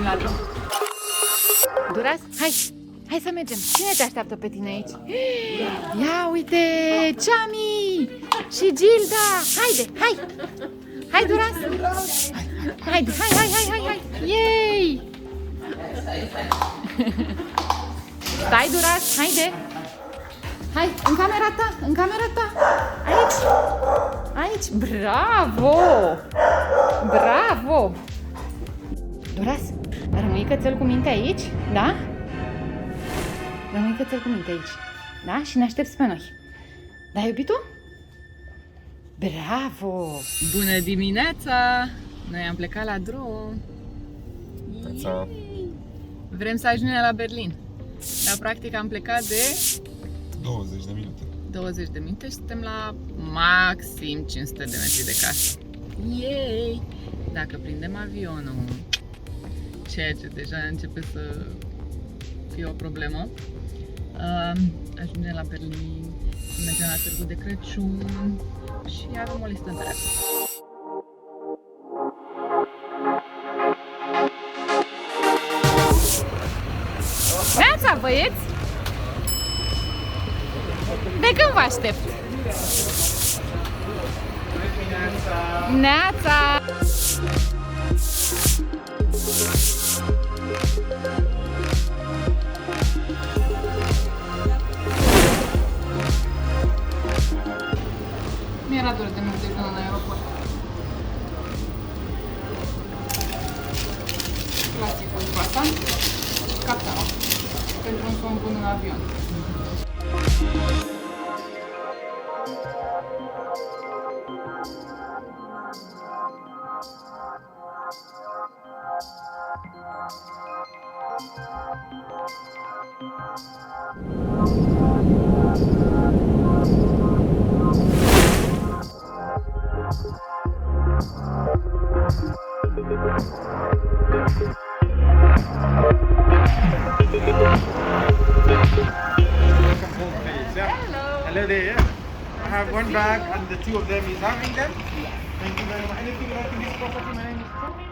la drum. Duras, hai să mergem. Cine te așteaptă pe tine aici? Ia uite, Chami și Gilda. Hai Duras. Hai. Yay! Stai Duras, haide. Hai, în camera ta. Aici. Bravo. Duras, rămâi cățel cu minte aici, da? Rămâi cățel cu minte aici, da? Și ne aștepți pe noi. Da, iubitul? Bravo! Bună dimineața! Noi am plecat la drum. Vrem să ajungem la Berlin. Dar practic am plecat de 20 de minute. 20 de minute și suntem la maxim 500 de metri de casă. Yay! Dacă prindem avionul, ceea ce deja începe să fie o problemă, ajungem la Berlin, mergem la Târgul de Crăciun și avem o listă întreagă. Neața, băieți! De când vă aștept? Neața! Mi-era dor de merge până în aeroport. Clasicul croissant și captana. Pentru un somn bun în avion. Hello there. Yeah. I have one bag and the two of them is having them. Thank you very much. Anything like in this property, my name is Tommy.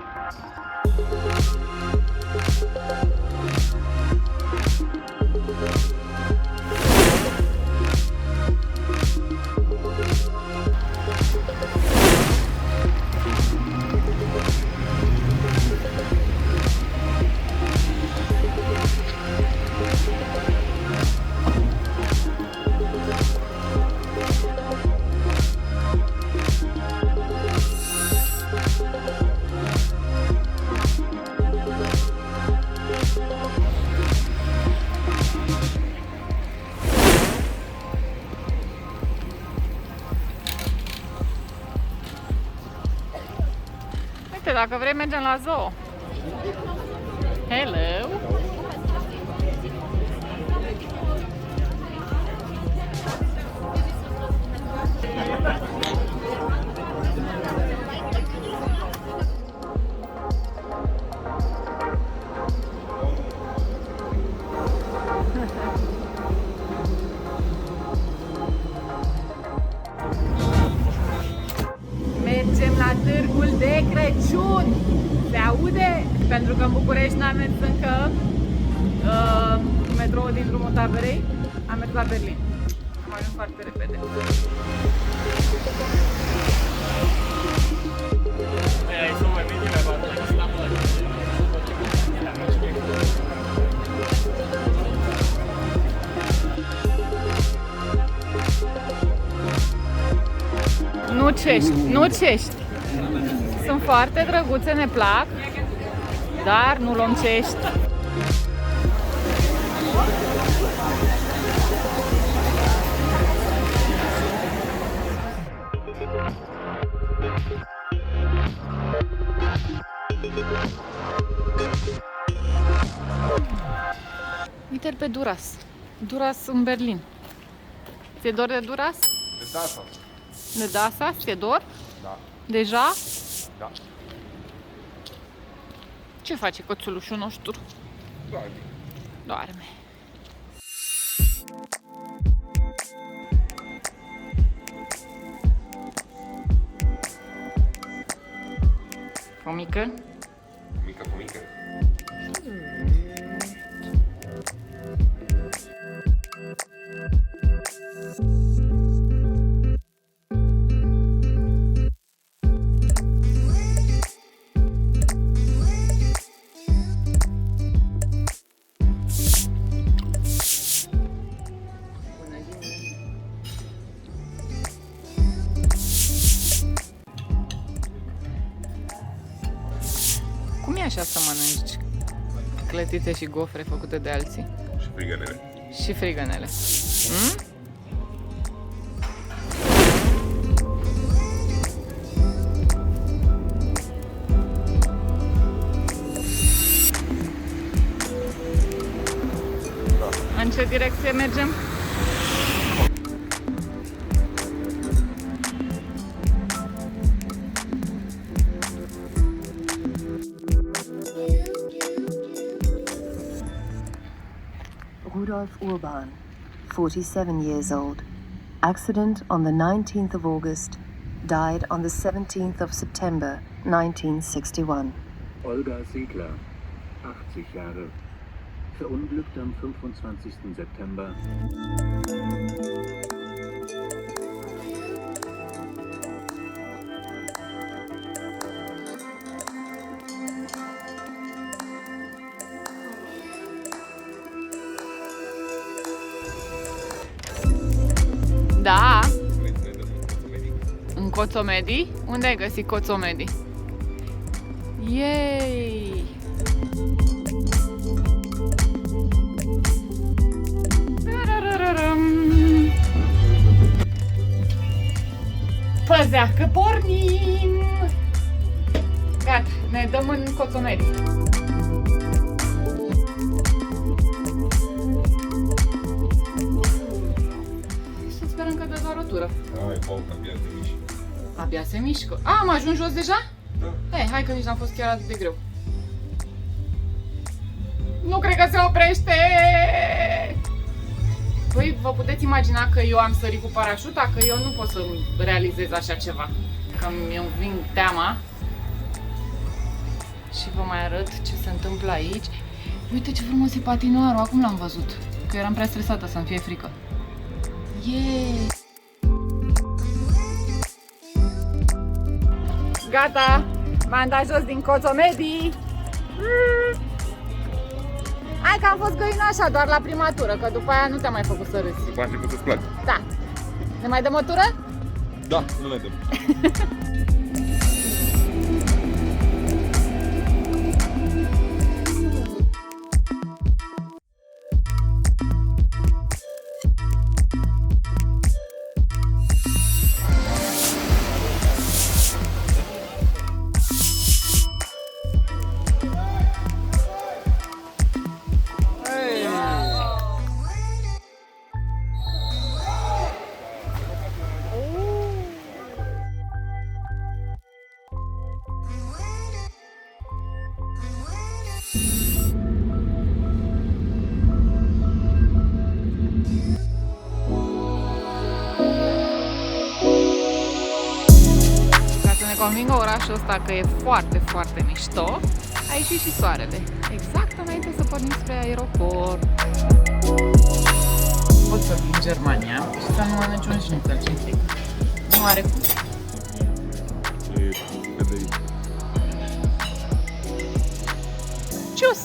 Uite, dacă vrei, mergem la zoo. Hello! Mergem la Târgul de Crăciun. Se aude? Pentru că în București n-am mers încă cu metroul din drumul Taberei. Am mers la Berlin. Am ajuns foarte repede. Nu cești. Sunt foarte drăguțe, ne plac, dar nu luăm cești. Uite-l pe Duras. Duras în Berlin. Ți-e dor de Duras? De Dasa. De Dasa? Ți-e dor? Da. Deja? Da. Ce face cățulușul nostru? Doarme. Doarme. Fomică? Mică cu mică. Cum e așa să mănânci clătițe și gofre făcute de alții? Și frigănele. Și frigănele. Mm? În ce direcție mergem? Rudolf Urban, 47 years old. Accident on the 19th of August. Died on the 17th of September 1961. Olga Segler, 80 Jahre, verunglückt am 25. September. Da. În Coțomedi? Unde ai găsit Coțomedi? Yay! Păzea că pornim! Gata, ne dăm în Coțomedi. Să sperăm că dă doar o tură. Ai, Paul, abia te miști. Abia se mișcă. A, am ajuns jos deja? Da. Hai că nici n-a fost chiar atât de greu. Nu cred că se oprește! Voi vă puteți imagina că eu am sărit cu parașuta? Că eu nu pot să realizez așa ceva. Că mi-mi vin teama. Și vă mai arăt ce se întâmplă aici. Uite ce frumos e patinoarul, acum l-am văzut. Că eram prea stresată să-mi fie frică. Yeah! Gata! M-am dat jos din Coțomedi! Hai că am fost găinașa doar la prima tură, că după aia nu te-am mai făcut să râzi. După a început să-ți placă. Da. Ne mai dăm o tură? Da, nu ne dăm. Convingă orașul ăsta că e foarte, foarte mișto, a ieșit și soarele. Exact înainte să pornim spre aeroport. Pot să vin în Germania și să nu mănânci un șnițel, ce-mi frică. Nu are cum. Cius!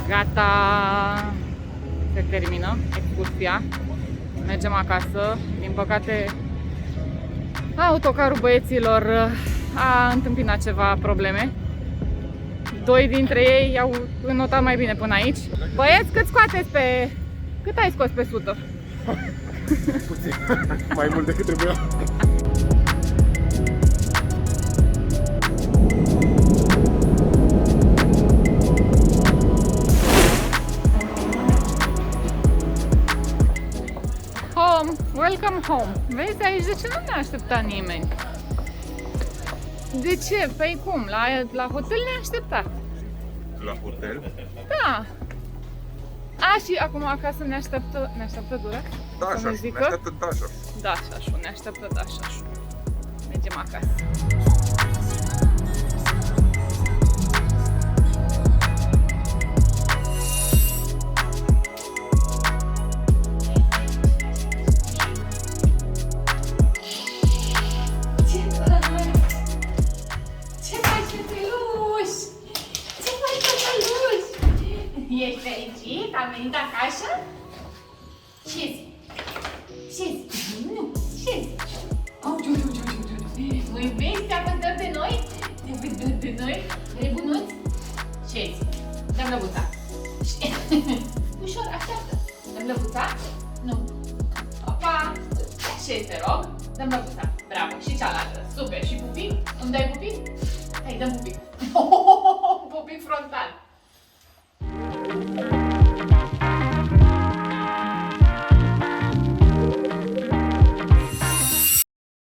Gata! Se termină excursia. Mergem acasă. Din păcate, autocarul băieților a întâmpinat ceva probleme. Doi dintre ei au înnotat mai bine până aici. Băieți, cât scoateți pe... Cât ai scos pe 100? Puțin. Mai mult decât trebuia. Welcome home. Vezi, aici de ce nu ne aștepta nimeni? De ce? Păi cum? La hotel ne-a așteptat. La hotel? Da. A, și acum acasă ne așteaptă Dura? Da, Să așa, ne ne zică? așteaptă Dașa. Da, așa, ne așteaptă da, așa. Mergem acasă. Ce faci, cățeluș? Ce faci, cățeluș? Ești fericit? Am venit acasă? Ce-ți? Ce-ți? Nu, ce-ți? Măi, vezi, te-a văzut de noi? Te-a văzut de noi? Rebunuț? Ce-ți? Dăm lăbuța. Ușor, așteaptă. Dăm lăbuța? Nu. Opa! Ce te rog? Dăm lăbuța. Bravo. Și cealaltă. Super. Și pupic? Îmi dai pupic? Hai, dăm pupic. Pupic frontal.